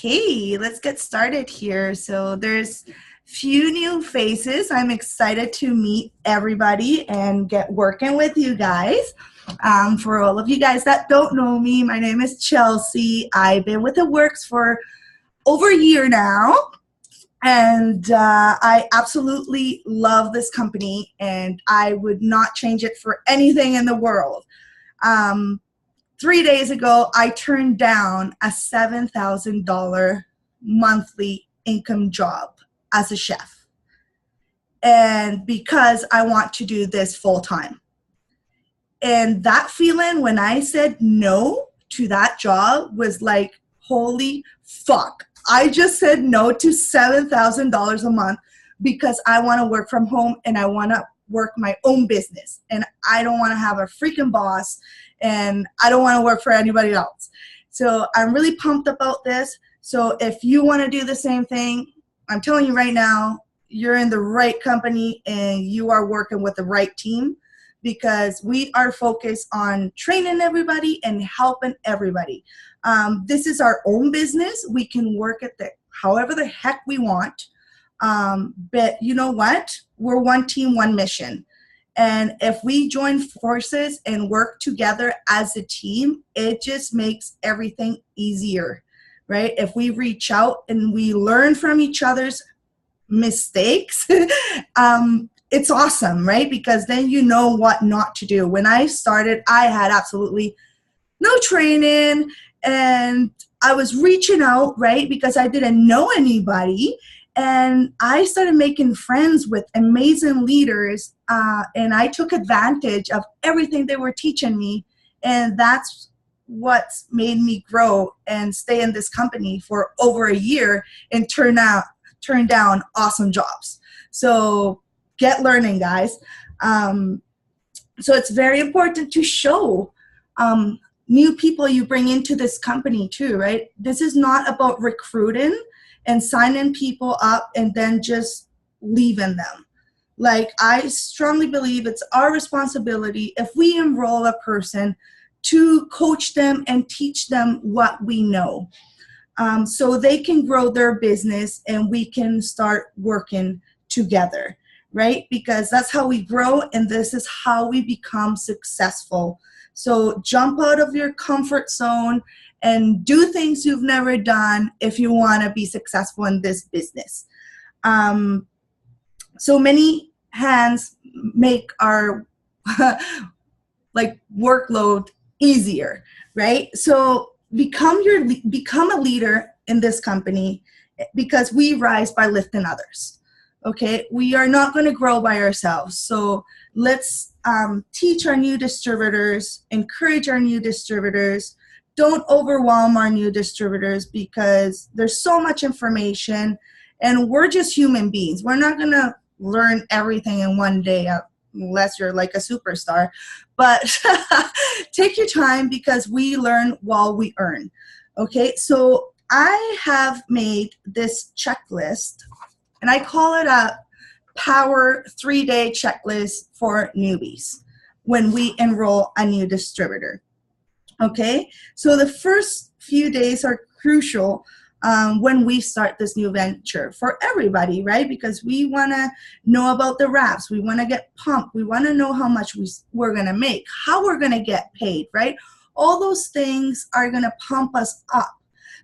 Okay, let's get started here. So there's few new faces. I'm excited to meet everybody and get working with you guys. For all of you guys that don't know me, my name is Chelsea. I've been with The Works for over a year now, and I absolutely love this company, and I would not change it for anything in the world. Um, 3 days ago, I turned down a $7,000 monthly income job as a chef. And because I want to do this full time. And that feeling when I said no to that job was like, holy fuck. I just said no to $7,000 a month because I want to work from home and I want to work my own business. And I don't want to have a freaking boss and I don't want to work for anybody else. So I'm really pumped about this. So if you want to do the same thing, I'm telling you right now, you're in the right company and you are working with the right team, because we are focused on training everybody and helping everybody. This is our own business. We can work at however the heck we want. But you know what? We're one team, one mission. And if we join forces and work together as a team, it just makes everything easier, right? If we reach out and we learn from each other's mistakes, it's awesome, right? Because then you know what not to do. When I started, I had absolutely no training and I was reaching out, right? Because I didn't know anybody. And I started making friends with amazing leaders, and I took advantage of everything they were teaching me. And that's what's made me grow and stay in this company for over a year and turn down awesome jobs. So get learning, guys. So it's very important to show new people you bring into this company too, right? This is not about recruiting and signing people up and then just leaving them. Like, I strongly believe it's our responsibility, if we enroll a person, to coach them and teach them what we know, so they can grow their business and we can start working together, right? Because that's how we grow and this is how we become successful. So jump out of your comfort zone and do things you've never done if you want to be successful in this business. So many hands make our like workload easier, right? So become a leader in this company, because we rise by lifting others. Okay, we are not going to grow by ourselves. So let's teach our new distributors, encourage our new distributors. Don't overwhelm our new distributors because there's so much information and we're just human beings. We're not going to learn everything in one day unless you're like a superstar. But take your time because we learn while we earn. Okay, so I have made this checklist and I call it a Power 3-day checklist for newbies when we enroll a new distributor. Okay, so the first few days are crucial when we start this new venture for everybody, right? Because we want to know about the wraps. We want to get pumped. We want to know how much we're going to make, how we're going to get paid, right? All those things are going to pump us up.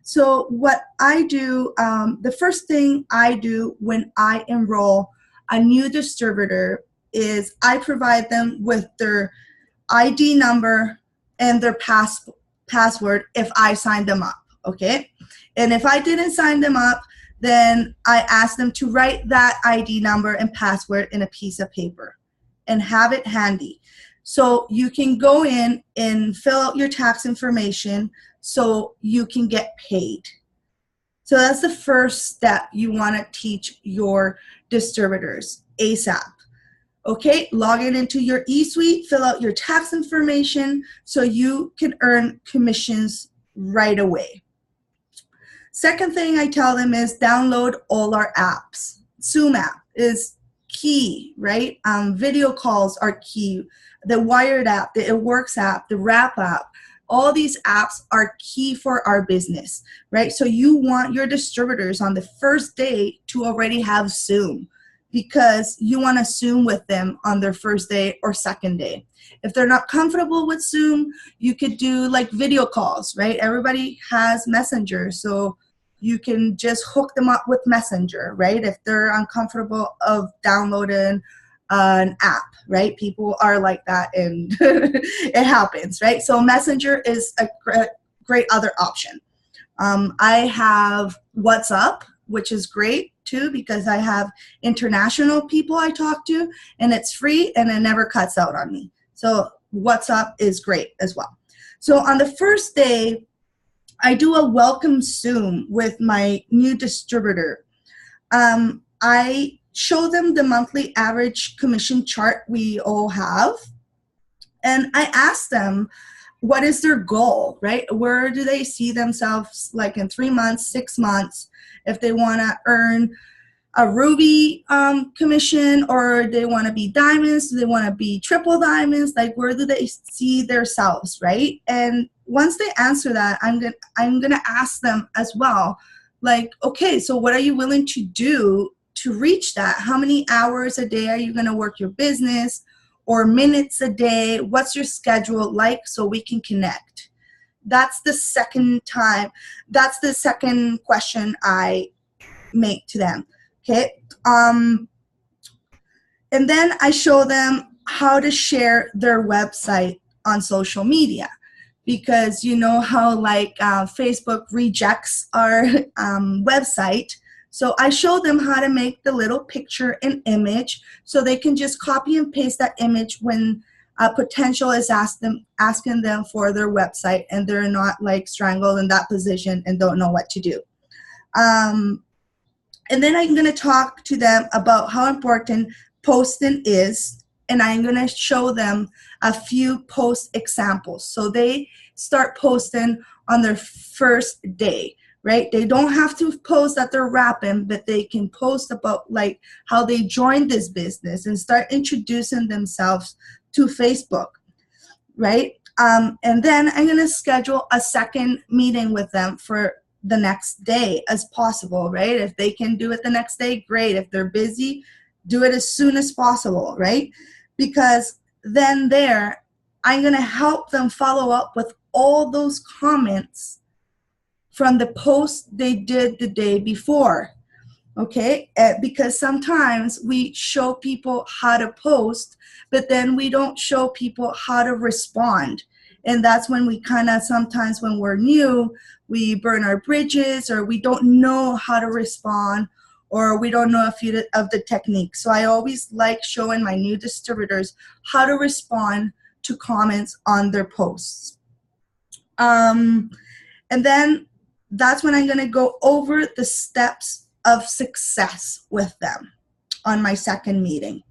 So what I do, the first thing I do when I enroll a new distributor is I provide them with their ID number and their password if I signed them up, okay? And if I didn't sign them up, then I ask them to write that ID number and password in a piece of paper and have it handy. So you can go in and fill out your tax information so you can get paid. So that's the first step you want to teach your distributors ASAP. Okay, log into your eSuite, fill out your tax information so you can earn commissions right away. Second thing I tell them is download all our apps. Zoom app is key, right? Video calls are key. The Wired app, the It Works app, the Wrap app, all these apps are key for our business, right? So you want your distributors on the first day to already have Zoom, because you want to Zoom with them on their first day or second day. If they're not comfortable with Zoom, you could do like video calls, right? Everybody has Messenger, so you can just hook them up with Messenger, right? If they're uncomfortable of downloading an app, right? People are like that, and it happens, right? So Messenger is a great other option. I have WhatsApp, which is great too, because I have international people I talk to, and it's free and it never cuts out on me. So WhatsApp is great as well. So on the first day, I do a welcome Zoom with my new distributor. I show them the monthly average commission chart we all have, and I ask them, what is their goal, right? Where do they see themselves like in 3 months, 6 months? If they want to earn a ruby commission, or they want to be diamonds, do they want to be triple diamonds? Like, where do they see themselves, right? And once they answer that, I'm gonna ask them as well, like, okay, so what are you willing to do to reach that? How many hours a day are you gonna work your business, or minutes a day? What's your schedule like, so we can connect? That's the second question I make to them. Okay. And then I show them how to share their website on social media, because you know how like Facebook rejects our website. So I show them how to make the little picture and image, so they can just copy and paste that image when a potential is asking them for their website, and they're not like strangled in that position and don't know what to do. And then I'm going to talk to them about how important posting is, and I'm going to show them a few post examples. So they start posting on their first day, right? They don't have to post that they're rapping, but they can post about like how they joined this business and start introducing themselves to Facebook, right? And then I'm going to schedule a second meeting with them for the next day as possible, right? If they can do it the next day, great. If they're busy, do it as soon as possible, right? Because then there, I'm going to help them follow up with all those comments from the post they did the day before, okay? Because sometimes we show people how to post, but then we don't show people how to respond. And that's when we kind of, sometimes when we're new, we burn our bridges, or we don't know how to respond, or we don't know a few of the techniques. So I always like showing my new distributors how to respond to comments on their posts. And then that's when I'm going to go over the steps of success with them on my second meeting.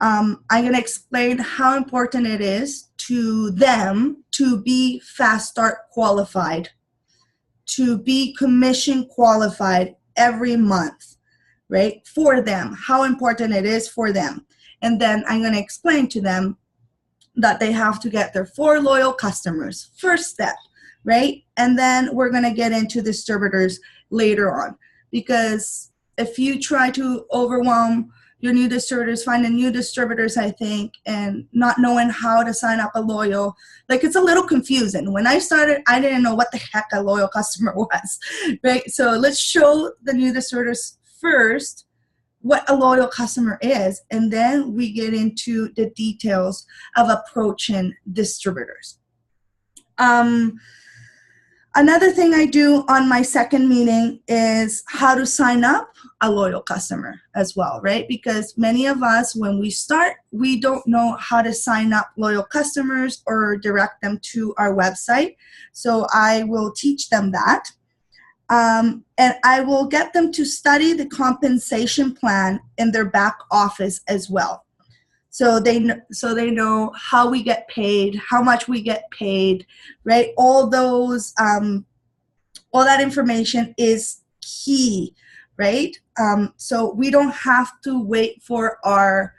I'm going to explain how important it is to them to be Fast Start qualified, to be commission qualified every month, right? For them, how important it is for them. And then I'm going to explain to them that they have to get their 4 loyal customers, first step, right? And then we're going to get into distributors later on, because if you try to overwhelm your new distributors, finding new distributors, I think, and not knowing how to sign up a loyal, like, it's a little confusing. When I started, I didn't know what the heck a loyal customer was, right? So let's show the new distributors first what a loyal customer is, and then we get into the details of approaching distributors. Another thing I do on my second meeting is how to sign up a loyal customer as well, right? Because many of us, when we start, we don't know how to sign up loyal customers or direct them to our website. So I will teach them that. And I will get them to study the compensation plan in their back office as well. So they know how we get paid, how much we get paid, right? All those, all that information is key, right? So we don't have to wait for our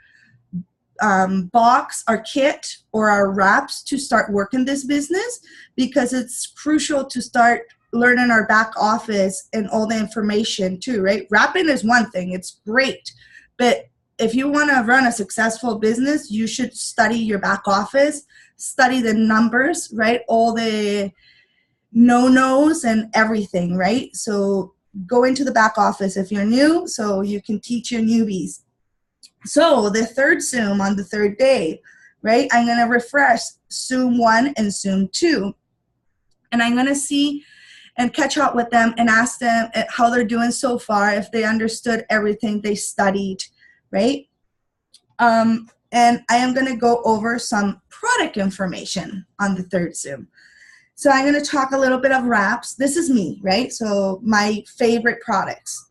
box, our kit, or our wraps to start working this business, because it's crucial to start learning our back office and all the information too, right? Wrapping is one thing, it's great, but if you want to run a successful business, you should study your back office, study the numbers, right? All the no-nos and everything, right? So go into the back office if you're new, so you can teach your newbies. So the third Zoom on the third day, right? I'm going to refresh Zoom 1 and Zoom 2. And I'm going to see and catch up with them and ask them how they're doing so far, if they understood everything they studied, right? And I am going to go over some product information on the third Zoom. So I'm going to talk a little bit of wraps. This is me, right? So my favorite products,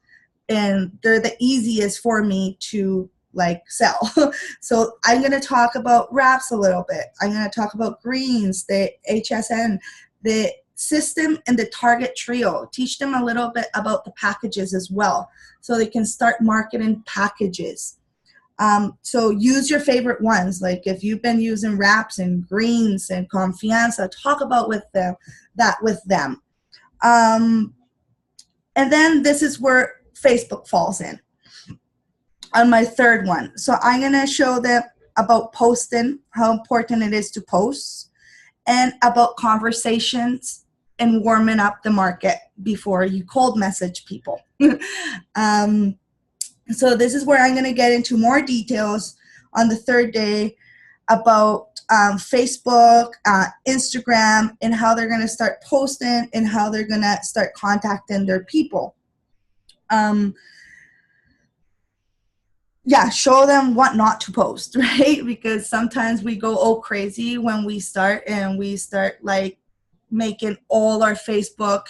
and they're the easiest for me to sell. So I'm going to talk about wraps a little bit. I'm going to talk about greens, the HSN, the system, and the Target Trio. Teach them a little bit about the packages as well, so they can start marketing packages. So use your favorite ones. Like if you've been using wraps and greens and Confianza, talk about that with them. And then this is where Facebook falls in on my third one. So I'm going to show them about posting, how important it is to post, and about conversations and warming up the market before you cold message people. So this is where I'm going to get into more details on the third day about Facebook, Instagram, and how they're going to start posting and how they're going to start contacting their people. Yeah, show them what not to post, right? Because sometimes we go crazy when we start, and we start making all our Facebook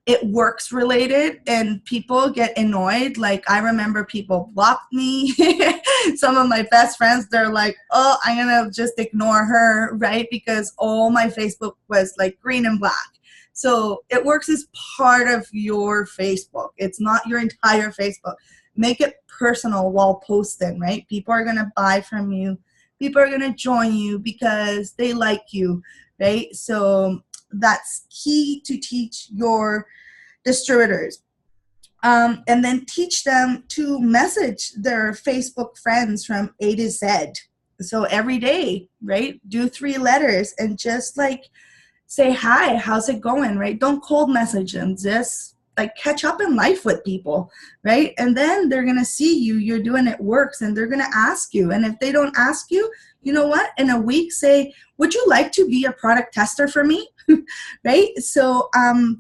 it works related, and people get annoyed. Like I remember people blocked me. Some of my best friends, they're like, oh, I'm gonna just ignore her, right? Because all my Facebook was green and black. So it works as part of your Facebook. It's not your entire Facebook. Make it personal while posting, right? People are gonna buy from you. People are gonna join you because they like you, right? So that's key to teach your distributors. And then teach them to message their Facebook friends from A to Z. So every day, right? Do 3 letters and just say hi, how's it going, right? Don't cold message them. Just catch up in life with people, right? And then they're going to see you're doing it works, and they're going to ask you. And if they don't ask you, you know what? In a week, say, would you like to be a product tester for me? Right? So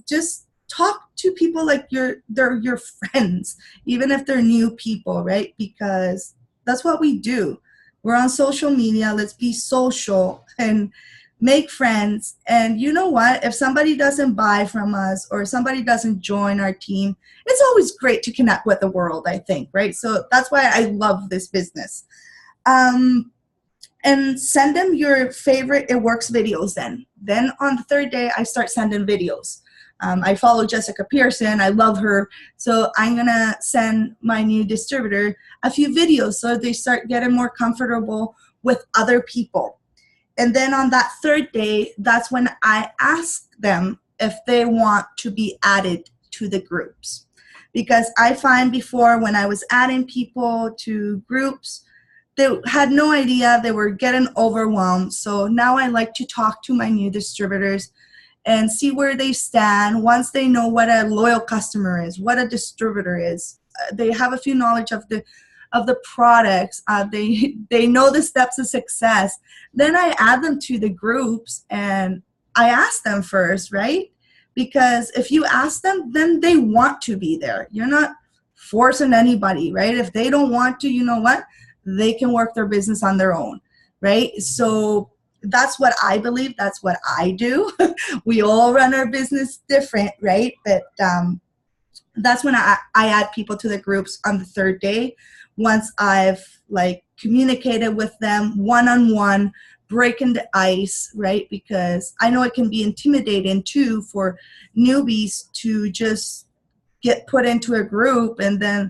just talk to people like they're your friends, even if they're new people, right? Because that's what we do. We're on social media. Let's be social and make friends. And you know what? If somebody doesn't buy from us or somebody doesn't join our team, it's always great to connect with the world, I think, right? So that's why I love this business. And send them your favorite It Works videos then. Then on the third day, I start sending videos. I follow Jessica Pearson. I love her. So I'm going to send my new distributor a few videos so they start getting more comfortable with other people. And then on that third day, that's when I ask them if they want to be added to the groups. Because I find before when I was adding people to groups, they had no idea, they were getting overwhelmed. So now I like to talk to my new distributors and see where they stand. Once they know what a loyal customer is, what a distributor is, they have a few knowledge of the products, they know the steps of success. Then I add them to the groups and I ask them first, right? Because if you ask them, then they want to be there. You're not forcing anybody, right? If they don't want to, you know what? They can work their business on their own, right? So that's what I believe. That's what I do. We all run our business different, right? But that's when I add people to the groups on the third day. Once I've communicated with them one-on-one, breaking the ice, right? Because I know it can be intimidating too for newbies to just get put into a group and then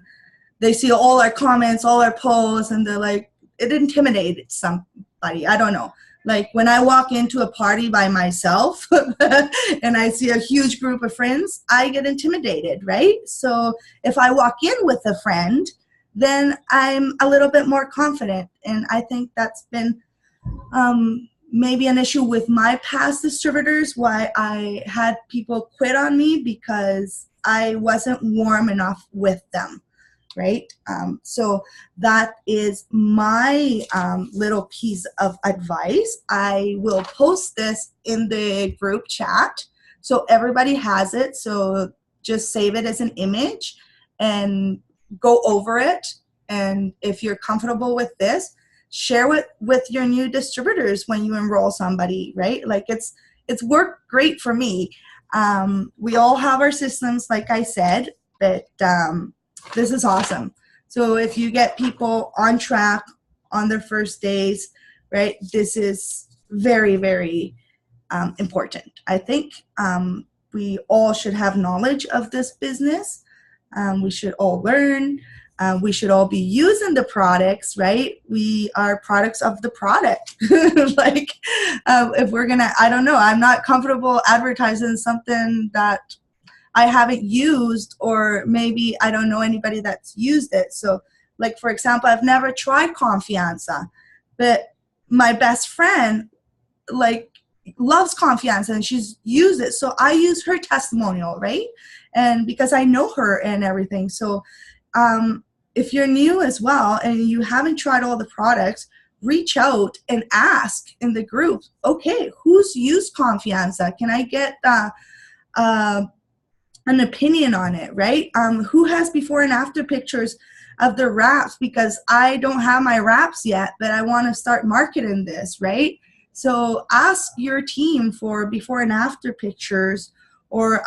they see all our comments, all our posts, and they're like, it intimidated somebody. I don't know. Like when I walk into a party by myself and I see a huge group of friends, I get intimidated, right? So if I walk in with a friend, then I'm a little bit more confident. And I think that's been maybe an issue with my past distributors, why I had people quit on me because I wasn't warm enough with them, right? So that is my little piece of advice. I will post this in the group chat so everybody has it. So just save it as an image and go over it. And if you're comfortable with this, share it with your new distributors when you enroll somebody, right? Like it's worked great for me. We all have our systems, like I said, but this is awesome. So if you get people on track on their first days, right, this is very, very important. I think we all should have knowledge of this business. We should all learn. We should all be using the products, right? We are products of the product. Like, if we're gonna, I don't know, I'm not comfortable advertising something that I haven't used, or maybe I don't know anybody that's used it. So, like, for example, I've never tried Confianza, but my best friend, like, loves Confianza and she's used it. So I use her testimonial, right? And because I know her and everything. So, if you're new as well and you haven't tried all the products, reach out and ask in the group, okay, who's used Confianza? Can I get an opinion on it, right? Who has before and after pictures of the wraps? Because I don't have my wraps yet, but I want to start marketing this, right? So ask your team for before and after pictures, or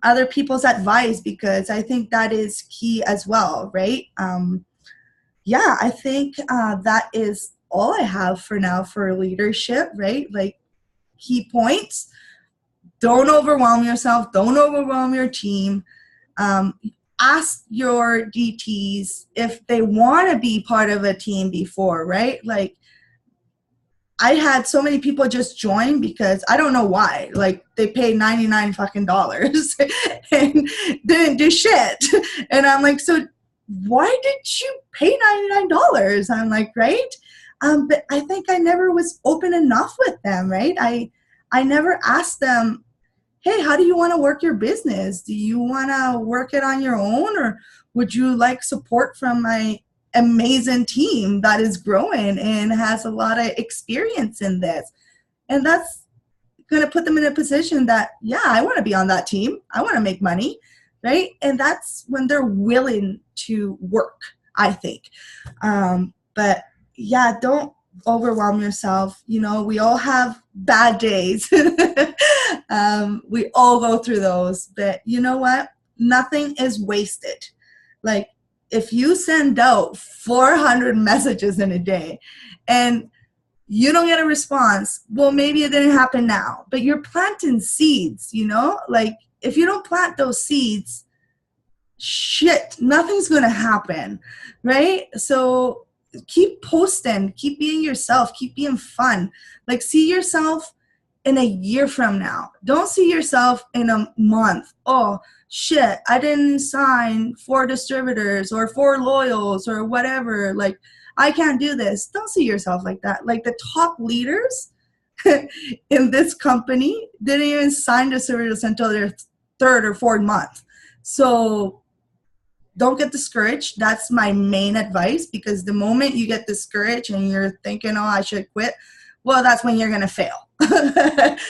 other people's advice, because I think that is key as well, right? Yeah, I think that is all I have for now for leadership, right? Like, key points: don't overwhelm yourself, don't overwhelm your team. Ask your DTs if they want to be part of a team before, right? Like, I had so many people just join because I don't know why. Like, they paid $99 fucking dollars and didn't do shit. And I'm like, so why did you pay $99? I'm like, right? But I think I never was open enough with them, right? I never asked them, hey, how do you want to work your business? Do you want to work it on your own, or would you like support from my amazing team that is growing and has a lot of experience in this? And that's going to put them in a position that, yeah, I want to be on that team. I want to make money, right? And that's when they're willing to work, I think. But yeah, don't overwhelm yourself. You know, we all have bad days. We all go through those, but you know what? Nothing is wasted. Like, if you send out 400 messages in a day and you don't get a response, well, maybe it didn't happen now, but you're planting seeds, you know? Like, if you don't plant those seeds, shit, nothing's going to happen, right? So keep posting, keep being yourself, keep being fun. Like, see yourself in a year from now. Don't see yourself in a month. Oh, shit, I didn't sign 4 distributors or 4 loyals or whatever. Like, I can't do this. Don't see yourself like that. Like, the top leaders in this company didn't even sign distributors until their 3rd or 4th month. So don't get discouraged. That's my main advice, because the moment you get discouraged and you're thinking, oh, I should quit, well, that's when you're going to fail.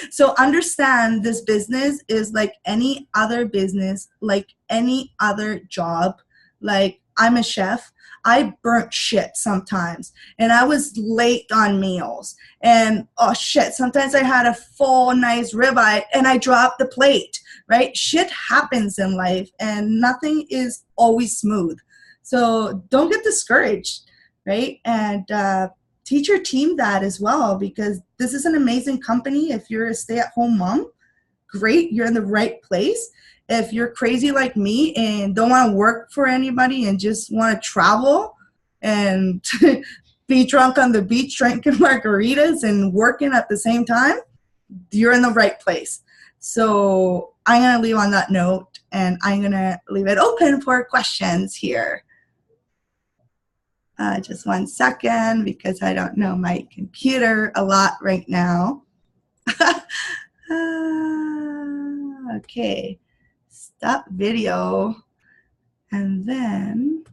So understand, this business is like any other business, like any other job. Like, I'm a chef. I burnt shit sometimes, and I was late on meals, and oh shit, sometimes I had a full nice ribeye and I dropped the plate, right? Shit happens in life and nothing is always smooth. So don't get discouraged, right? And teach your team that as well, because this is an amazing company. If you're a stay-at-home mom, great, you're in the right place. If you're crazy like me and don't want to work for anybody and just want to travel and be drunk on the beach drinking margaritas and working at the same time, you're in the right place. So I'm going to leave on that note, and I'm going to leave it open for questions here. Just 1 second, because I don't know my computer a lot right now. Okay, stop video, and then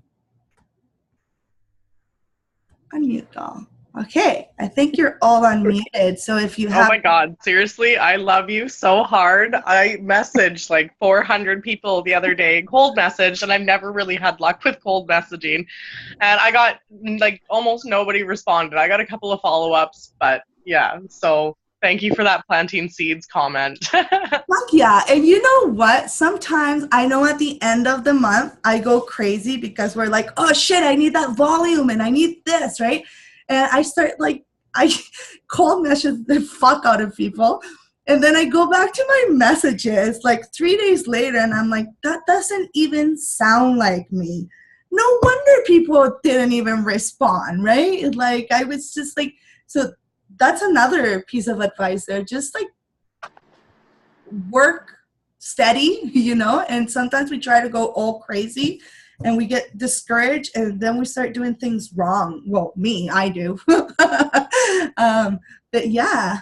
unmute all. Okay, I think you're all unmuted, so if you have... Oh my God, seriously, I love you so hard. I messaged like 400 people the other day, cold message, and I've never really had luck with cold messaging. And I got like almost nobody responded. I got a couple of follow-ups, but yeah, so thank you for that planting seeds comment. Fuck yeah. And you know what? Sometimes I know at the end of the month, I go crazy because we're like, oh shit, I need that volume and I need this, right? And I start like, I cold message the fuck out of people. And then I go back to my messages like 3 days later and I'm like, that doesn't even sound like me. No wonder people didn't even respond, right? Like I was just like, so that's another piece of advice there. Just like work steady, you know, and sometimes we try to go all crazy and we get discouraged and then we start doing things wrong. Well, I do. But yeah.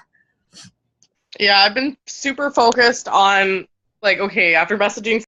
Yeah, I've been super focused on like, okay, after messaging